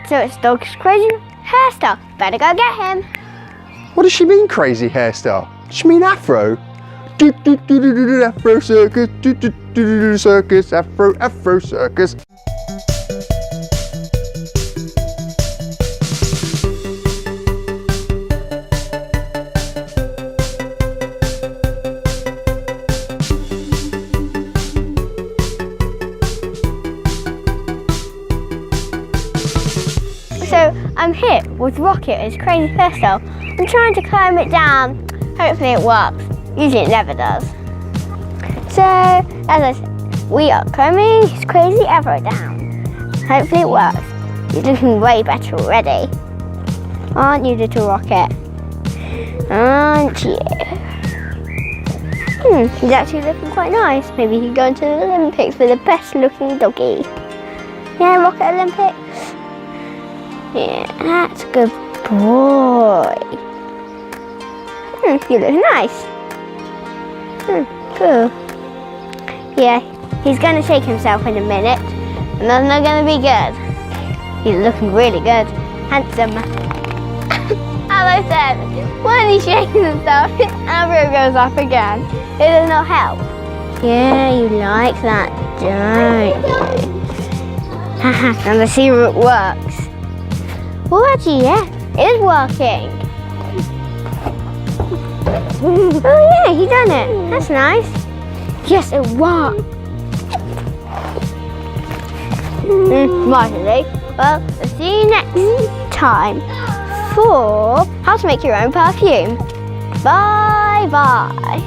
So it's Dog's crazy hairstyle. Better go get him. What does she mean, crazy hairstyle? Does she mean afro? Do do do do do do afro circus. Do do do do do circus. Afro circus. So I'm here with Rocket, his crazy hairstyle. I'm trying to climb it down. Hopefully it works. Usually it never does. So, as I said, we are climbing his crazy afro down. Hopefully it works. He's looking way better already. Aren't you, little Rocket? Aren't you? He's actually looking quite nice. Maybe he could go into the Olympics for the best looking doggy. Yeah, Rocket Olympics. Yeah, that's a good boy. You look nice. Cool. Yeah, he's going to shake himself in a minute, and that's not going to be good. He's looking really good. Handsome. As I said, when he shakes himself, his afro goes up again. It does not help. Yeah, you like that, don't you? Haha, and let's see if it works. Oh, actually, yeah, it is working. Oh, yeah, he done it. That's nice. Yes, it worked. Smartly. Well, I'll see you next time for how to make your own perfume. Bye bye.